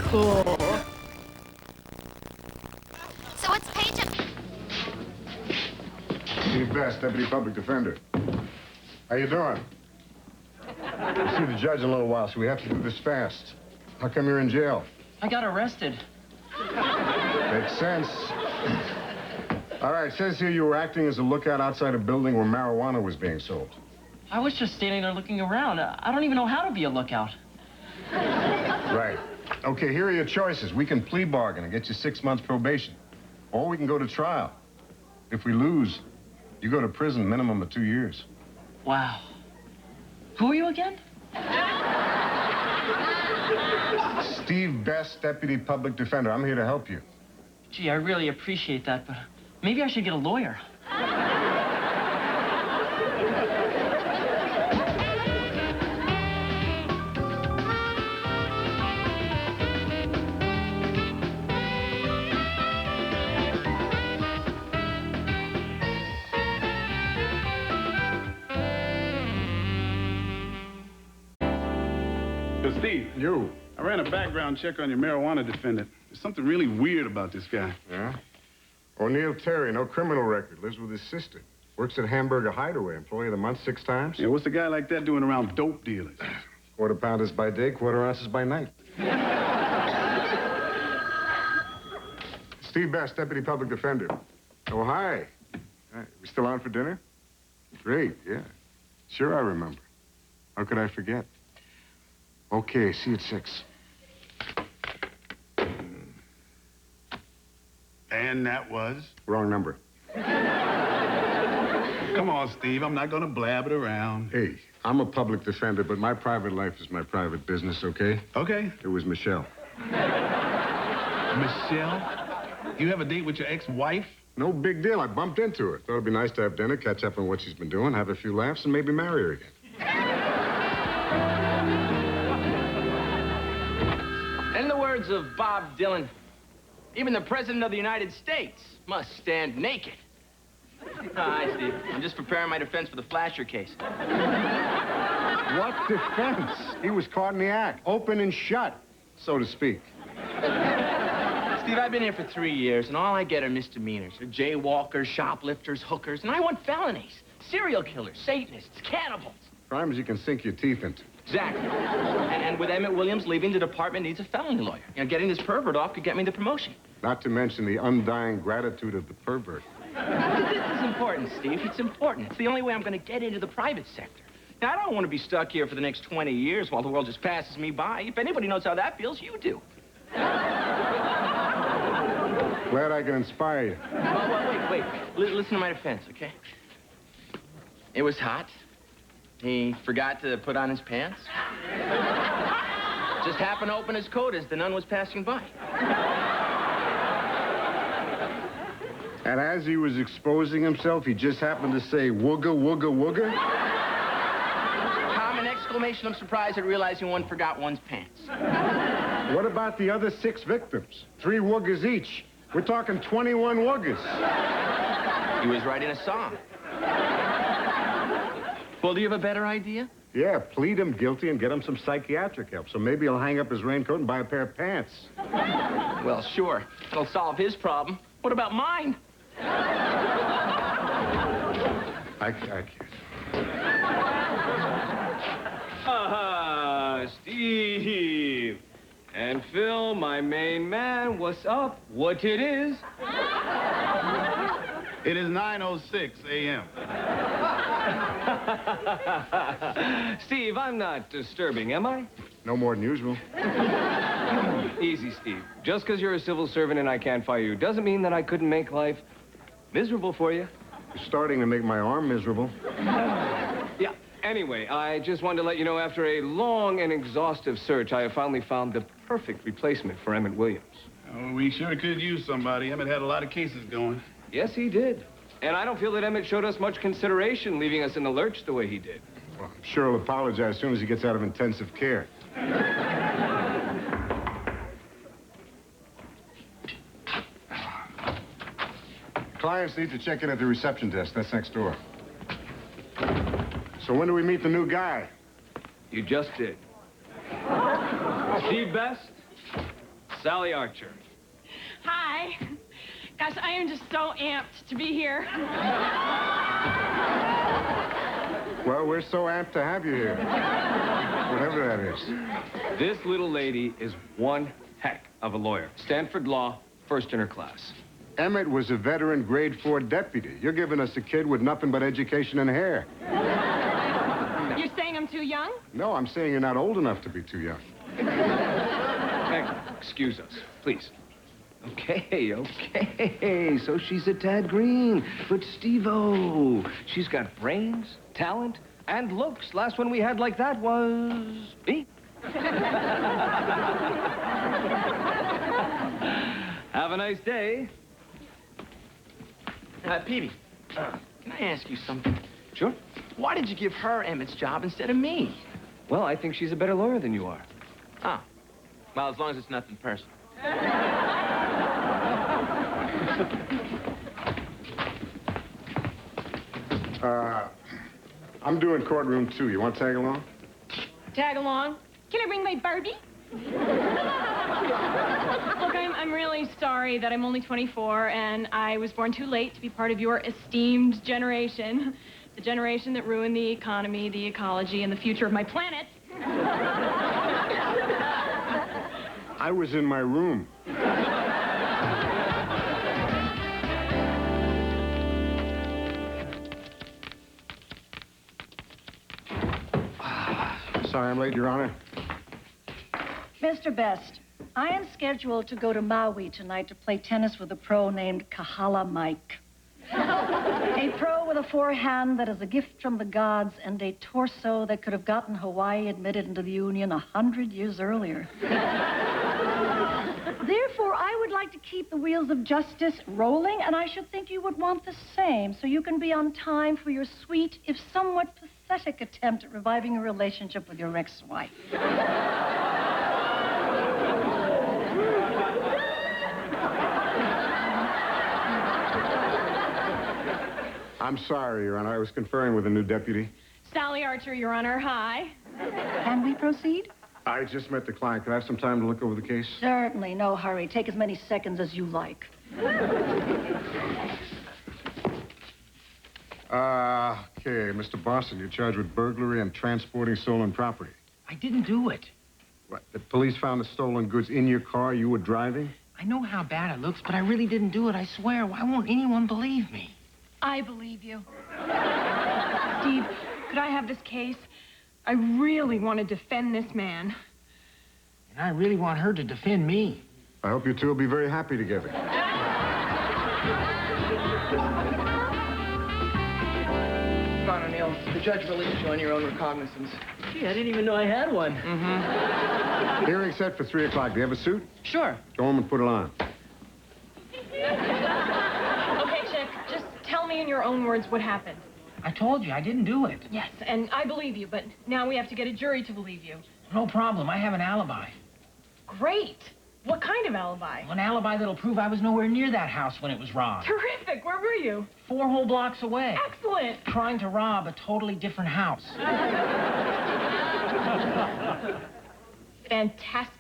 Cool. So what's Paige? Steve Best, Deputy Public Defender. How you doing? I'll see the judge in a little while, so we have to do this fast. How come you're in jail? I got arrested. Makes sense. All right, it says here you were acting as a lookout outside a building where marijuana was being sold. I was just standing there looking around. I don't even know how to be a lookout. Right. Okay, here are your choices. We can plea bargain and get you 6 months probation. Or we can go to trial. If we lose, you go to prison, minimum of 2 years. Wow. Who are you again? Steve Best, Deputy Public Defender. I'm here to help you. Gee, I really appreciate that, but maybe I should get a lawyer. So, Steve. You. I ran a background check on your marijuana defendant. There's something really weird about this guy. Yeah? O'Neill Terry, no criminal record, lives with his sister. Works at Hamburger Hideaway, employee of the month 6 times. Yeah, what's a guy like that doing around dope dealers? Quarter pounders by day, quarter ounces by night. Steve Best, Deputy Public Defender. Oh, hi. Hi. We still on for dinner? Great, yeah. Sure I remember. How could I forget? Okay, see you at 6. And that was? Wrong number. Come on, Steve. I'm not going to blab it around. Hey, I'm a public defender, but my private life is my private business, okay? Okay. It was Michelle. Michelle? You have a date with your ex-wife? No big deal. I bumped into her. Thought it'd be nice to have dinner, catch up on what she's been doing, have a few laughs, and maybe marry her again. In the words of Bob Dylan, even the President of the United States must stand naked. Hi, Steve. I'm just preparing my defense for the Flasher case. What defense? He was caught in the act, open and shut, so to speak. Steve, I've been here for 3 years, and all I get are misdemeanors. They're jaywalkers, shoplifters, hookers, and I want felonies. Serial killers, Satanists, cannibals. Crimes you can sink your teeth into. Exactly. And with Emmett Williams leaving, the department needs a felony lawyer. You know, getting this pervert off could get me the promotion. Not to mention the undying gratitude of the pervert. This is important, Steve. It's important. It's the only way I'm going to get into the private sector. Now, I don't want to be stuck here for the next 20 years while the world just passes me by. If anybody knows how that feels, you do. Glad I can inspire you. Well, wait. Listen to my defense, okay? It was hot. He forgot to put on his pants. Just happened to open his coat as the nun was passing by. And as he was exposing himself, he just happened to say, wooga, wooga, wooga? Common exclamation of surprise at realizing one forgot one's pants. What about the other 6 victims? 3 woogas each. We're talking 21 woogas. He was writing a song. Well, do you have a better idea? Yeah, plead him guilty and get him some psychiatric help. So maybe he'll hang up his raincoat and buy a pair of pants. Well, sure. It'll solve his problem. What about mine? I can't. Steve. And Phil, my main man, what's up? What it is? It is 9:06 a.m. Steve, I'm not disturbing, am I? No more than usual. Easy, Steve. Just because you're a civil servant and I can't fire you doesn't mean that I couldn't make life miserable for you. You're starting to make my arm miserable. Yeah. Anyway, I just wanted to let you know after a long and exhaustive search, I have finally found the perfect replacement for Emmett Williams. Oh, we sure could use somebody. Emmett had a lot of cases going. Yes, he did. And I don't feel that Emmett showed us much consideration, leaving us in the lurch the way he did. Well, I'm sure he'll apologize as soon as he gets out of intensive care. Clients need to check in at the reception desk. That's next door. So when do we meet the new guy? You just did. Steve Best, Sally Archer. Hi. Gosh, I am just so amped to be here. Well, we're so amped to have you here. Whatever that is. This little lady is one heck of a lawyer. Stanford Law, first in her class. Emmett was a veteran grade 4 deputy. You're giving us a kid with nothing but education and hair. You're saying I'm too young? No, I'm saying you're not old enough to be too young. Hey, excuse us, please. Okay. So she's a tad green. But Steve-O, she's got brains, talent, and looks. Last one we had like that was me. Have a nice day. Peavy, can I ask you something? Sure. Why did you give her Emmett's job instead of me? Well, I think she's a better lawyer than you are. Oh. Well, as long as it's nothing personal. I'm doing courtroom 2. You want to tag along? Tag along. Can I bring my Barbie? Look, I'm really sorry that I'm only 24 and I was born too late to be part of your esteemed generation. The generation that ruined the economy, the ecology, and the future of my planet. I was in my room. Sorry I'm late, Your Honor. Mr. Best, I am scheduled to go to Maui tonight to play tennis with a pro named Kahala Mike. A pro with a forehand that is a gift from the gods and a torso that could have gotten Hawaii admitted into the Union 100 years earlier. Therefore, I would like to keep the wheels of justice rolling, and I should think you would want the same, so you can be on time for your sweet, if somewhat pathetic attempt at reviving a relationship with your ex-wife. I'm sorry, Your Honor. I was conferring with a new deputy. Sally Archer, Your Honor. Hi. Can we proceed? I just met the client. Could I have some time to look over the case? Certainly, no hurry. Take as many seconds as you like. Okay, Mr. Boston, you're charged with burglary and transporting stolen property. I didn't do it. What, the police found the stolen goods in your car you were driving? I know how bad it looks, but I really didn't do it, I swear. Why won't anyone believe me? I believe you. Steve, could I have this case? I really want to defend this man. And I really want her to defend me. I hope you two will be very happy together. Ron O'Neill, the judge released you on your own recognizance. Gee, I didn't even know I had one. Hearing set for 3 o'clock. Do you have a suit? Sure. Go home and put it on. Okay, Chick, just tell me in your own words what happened. I told you, I didn't do it. Yes, and I believe you, but now we have to get a jury to believe you. No problem, I have an alibi. Great. What kind of alibi? An alibi that'll prove I was nowhere near that house when it was robbed. Terrific. Where were you? 4 whole blocks away. Excellent. Trying to rob a totally different house. Fantastic.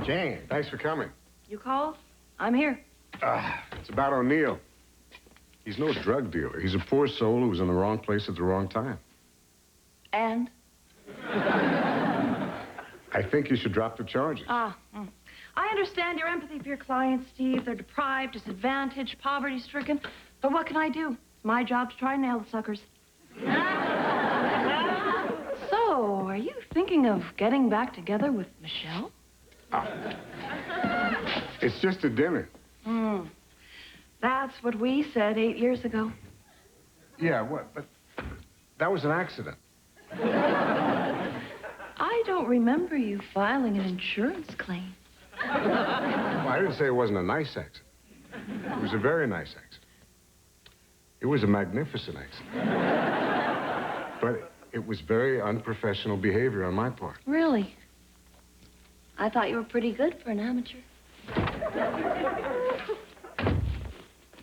Jane, thanks for coming. You called? I'm here. It's about O'Neill. He's no drug dealer. He's a poor soul who was in the wrong place at the wrong time. And? I think you should drop the charges. I understand your empathy for your clients, Steve. They're deprived, disadvantaged, poverty-stricken. But what can I do? It's my job to try and nail the suckers. So, are you thinking of getting back together with Michelle? It's just a dinner. That's what we said 8 years ago. Yeah, what? But that was an accident. I don't remember you filing an insurance claim. Well, I didn't say it wasn't a nice accident. It was a very nice accident. It was a magnificent accident. But it was very unprofessional behavior on my part. Really? I thought you were pretty good for an amateur.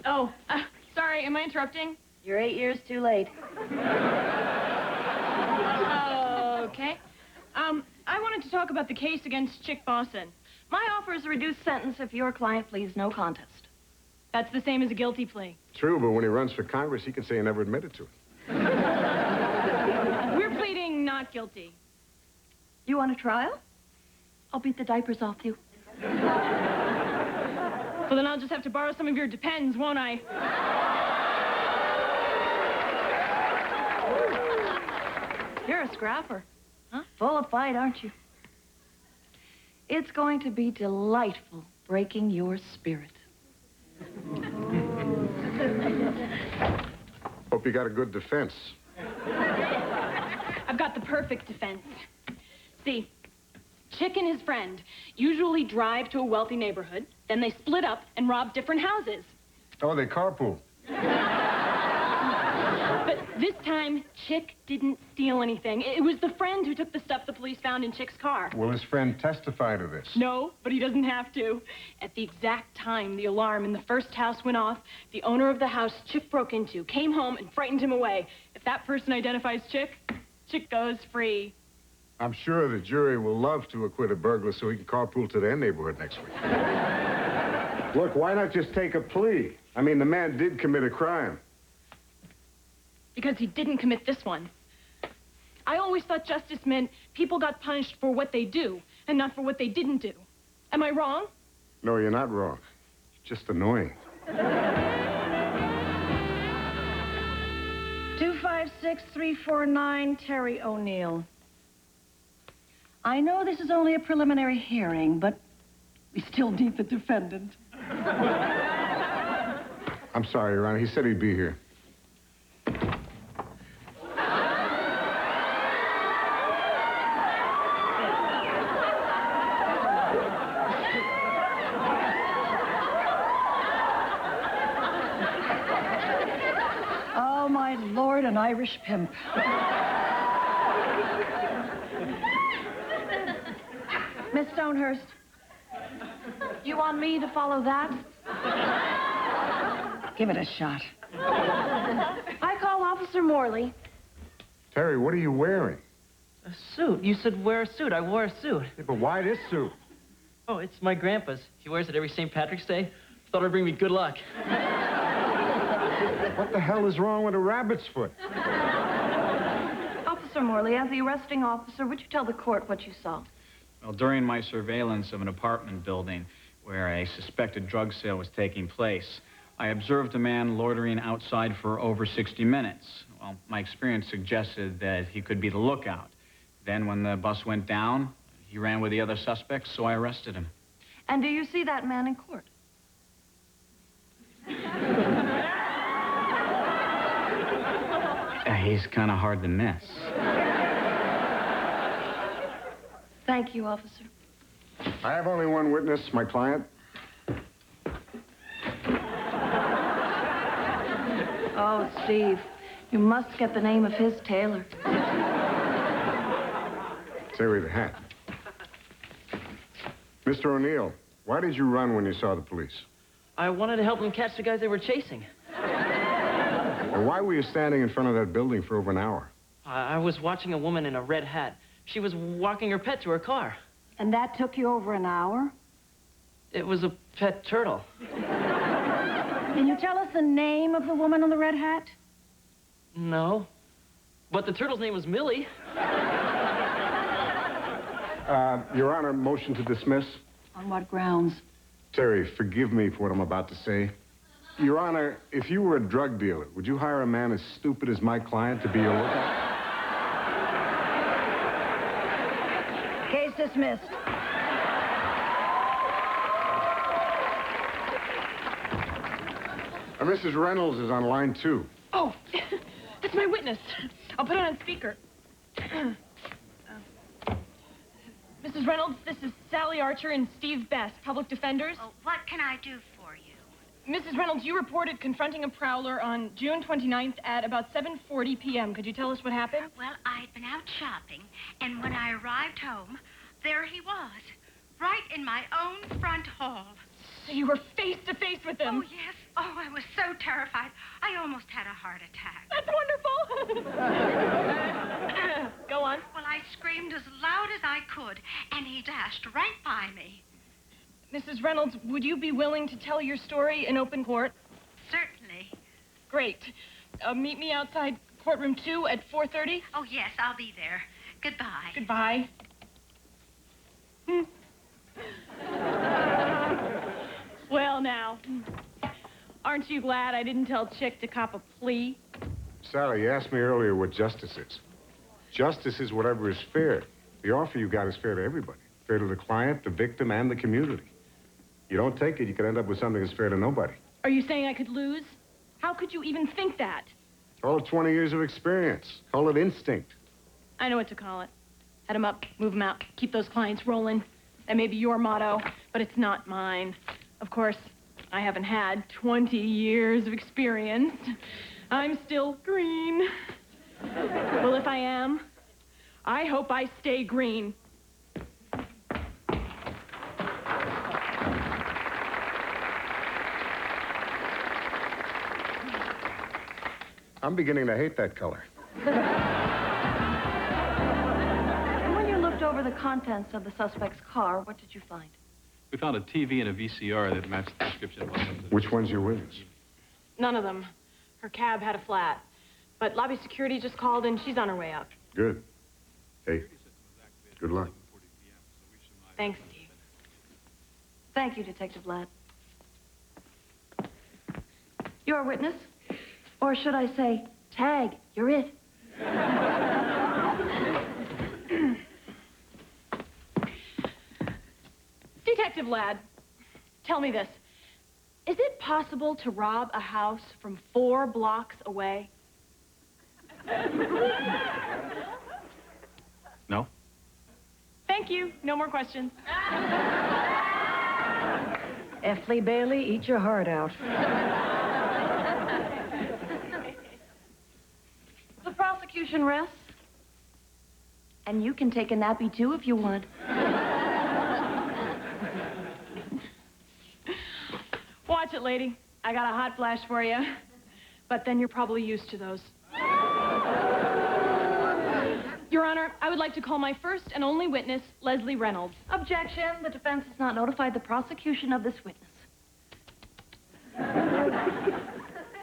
Oh, sorry, am I interrupting? You're 8 years too late. Okay. I wanted to talk about the case against Chick Bosson. My offer is a reduced sentence if your client pleads no contest. That's the same as a guilty plea. True, but when he runs for Congress, he can say he never admitted to it. We're pleading not guilty. You want a trial? I'll beat the diapers off you. Well, then I'll just have to borrow some of your Depends, won't I? You're a scrapper. Huh? Full of fight, aren't you? It's going to be delightful breaking your spirit. Hope you got a good defense. I've got the perfect defense. See, Chick and his friend usually drive to a wealthy neighborhood, then they split up and rob different houses. Oh, they carpool. But this time, Chick didn't steal anything. It was the friend who took the stuff the police found in Chick's car. Will his friend testify to this? No, but he doesn't have to. At the exact time the alarm in the first house went off, the owner of the house Chick broke into came home and frightened him away. If that person identifies Chick, Chick goes free. I'm sure the jury will love to acquit a burglar so he can carpool to their neighborhood next week. Look, why not just take a plea? I mean, the man did commit a crime. Because he didn't commit this one. I always thought justice meant people got punished for what they do and not for what they didn't do. Am I wrong? No, you're not wrong. It's just annoying. 256349, Terry O'Neill. I know this is only a preliminary hearing, but we still need the defendant. I'm sorry, Your Honor. He said he'd be here. Oh, my lord, an Irish pimp. Miss Stonehurst, you want me to follow that? Give it a shot. I call Officer Morley. Terry, what are you wearing? A suit. You said wear a suit. I wore a suit. Yeah, but why this suit? Oh, it's my grandpa's. He wears it every St. Patrick's Day. Thought it'd bring me good luck. What the hell is wrong with a rabbit's foot? Officer Morley, as the arresting officer, would you tell the court what you saw? Well, during my surveillance of an apartment building where a suspected drug sale was taking place, I observed a man loitering outside for over 60 minutes. Well, my experience suggested that he could be the lookout. Then when the bus went down, he ran with the other suspects, so I arrested him. And do you see that man in court? He's kind of hard to miss. Thank you, officer. I have only one witness, my client. Oh, Steve, you must get the name of his tailor. Say with a hat. Mr. O'Neill, why did you run when you saw the police? I wanted to help them catch the guys they were chasing. And why were you standing in front of that building for over an hour? I was watching a woman in a red hat. She was walking her pet to her car. And that took you over an hour? It was a pet turtle. Can you tell us the name of the woman in the red hat? No. But the turtle's name was Millie. Your Honor, motion to dismiss. On what grounds? Terry, forgive me for what I'm about to say. Your Honor, if you were a drug dealer, would you hire a man as stupid as my client to be your lookout? Case dismissed. Mrs. Reynolds is on line 2. Oh, that's my witness. I'll put it on speaker. Mrs. Reynolds, this is Sally Archer and Steve Best, public defenders. Oh, what can I do for you? Mrs. Reynolds, you reported confronting a prowler on June 29th at about 7:40 p.m. Could you tell us what happened? Well, I'd been out shopping, and when I arrived home, there he was, right in my own front hall. So you were face to face with him? Oh, yes. Oh, I was so terrified. I almost had a heart attack. That's wonderful. Go on. Well, I screamed as loud as I could, and he dashed right by me. Mrs. Reynolds, would you be willing to tell your story in open court? Certainly. Great. Meet me outside courtroom 2 at 4:30. Oh, yes, I'll be there. Goodbye. Goodbye. Well, now, aren't you glad I didn't tell Chick to cop a plea? Sally, you asked me earlier what justice is. Justice is whatever is fair. The offer you got is fair to everybody. Fair to the client, the victim, and the community. You don't take it, you could end up with something that's fair to nobody. Are you saying I could lose? How could you even think that? Call it 20 years of experience. Call it instinct. I know what to call it. Head 'em up, move 'em out, keep those clients rolling. That may be your motto, but it's not mine. Of course, I haven't had 20 years of experience. I'm still green. Well, if I am, I hope I stay green. I'm beginning to hate that color. And when you looked over the contents of the suspect's car, what did you find? We found a TV and a VCR that matched the description of one of them. Which one's your witness? None of them. Her cab had a flat. But lobby security just called and she's on her way up. Good. Hey, good luck. Thanks, Steve. Thank you, Detective Ladd. You're a witness? Or should I say, tag, you're it. Detective Ladd, tell me this. Is it possible to rob a house from 4 blocks away? No? Thank you. No more questions. F. Lee Bailey, eat your heart out. The prosecution rests. And you can take a nappy, too, if you want. Watch it, lady. I got a hot flash for you. But then you're probably used to those. Your Honor, I would like to call my first and only witness, Leslie Reynolds. Objection. The defense has not notified the prosecution of this witness.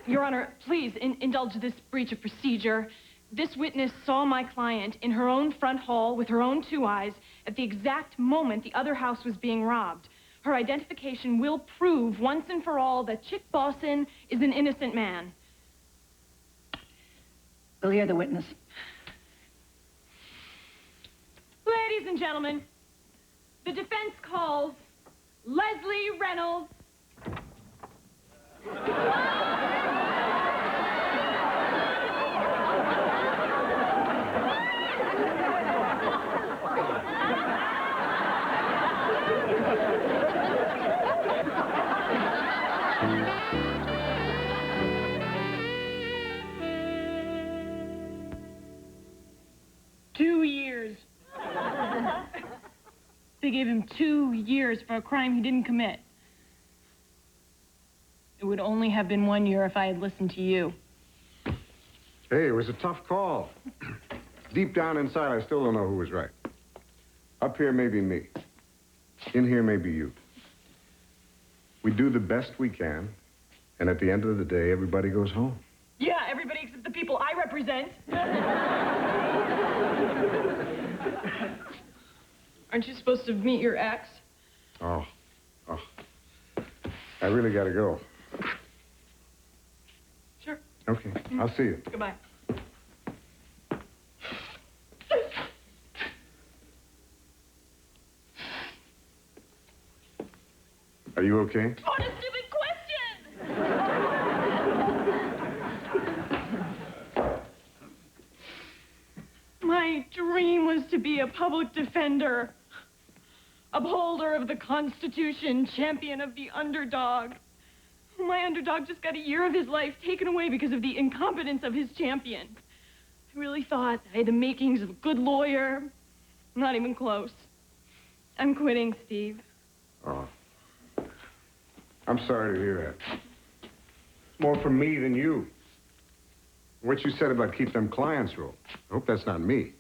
Your Honor, please indulge this breach of procedure. This witness saw my client in her own front hall with her own 2 eyes at the exact moment the other house was being robbed. Her identification will prove once and for all that Chick Bosson is an innocent man. We'll hear the witness. Ladies and gentlemen, the defense calls Leslie Reynolds. They gave him 2 years for a crime he didn't commit. It would only have been 1 year if I had listened to you. Hey, it was a tough call. Deep down inside, I still don't know who was right. Up here, maybe me. In here, maybe you. We do the best we can, and at the end of the day, everybody goes home. Yeah, everybody except the people I represent. Aren't you supposed to meet your ex? Oh. I really gotta go. Sure. Okay, I'll see you. Goodbye. Are you okay? What a stupid question! My dream was to be a public defender, upholder of the Constitution, champion of the underdog. My underdog just got a year of his life taken away because of the incompetence of his champion. I really thought I had the makings of a good lawyer. Not even close. I'm quitting, Steve. Oh. I'm sorry to hear that. More for me than you. What you said about keep them clients rule, I hope that's not me.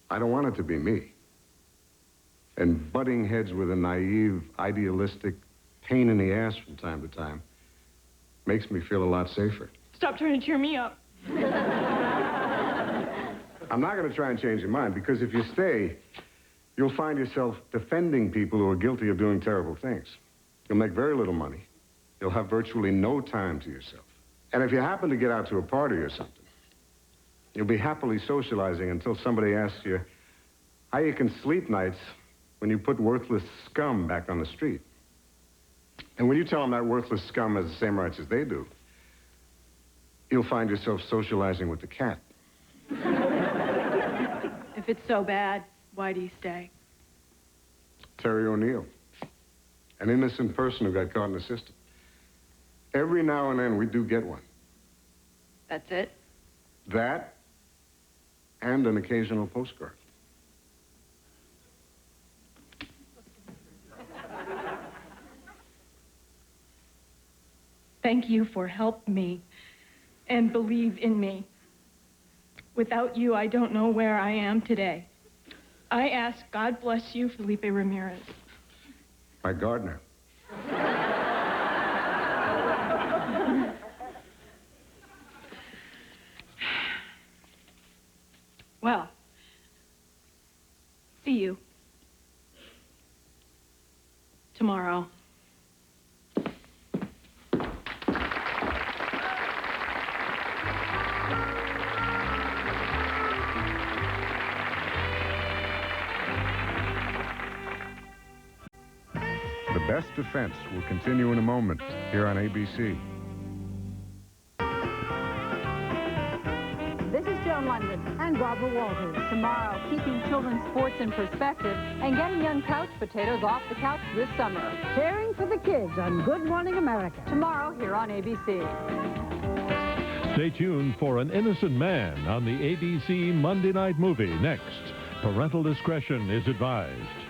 I don't want it to be me. And butting heads with a naive, idealistic pain in the ass from time to time makes me feel a lot safer. Stop trying to cheer me up. I'm not going to try and change your mind, because if you stay, you'll find yourself defending people who are guilty of doing terrible things. You'll make very little money. You'll have virtually no time to yourself. And if you happen to get out to a party or something, you'll be happily socializing until somebody asks you how you can sleep nights when you put worthless scum back on the street. And when you tell them that worthless scum has the same rights as they do, you'll find yourself socializing with the cat. If it's so bad, why do you stay? Terry O'Neill, an innocent person who got caught in the system. Every now and then we do get one. That's it? That and an occasional postcard. Thank you for helping me and believe in me. Without you, I don't know where I am today. I ask God bless you, Felipe Ramirez. My gardener. Well, see you tomorrow. The Best Defense will continue in a moment here on ABC. This is Joan London and Barbara Walters. Tomorrow, keeping children's sports in perspective and getting young couch potatoes off the couch this summer. Caring for the kids on Good Morning America. Tomorrow here on ABC. Stay tuned for An Innocent Man on the ABC Monday Night Movie next. Parental discretion is advised.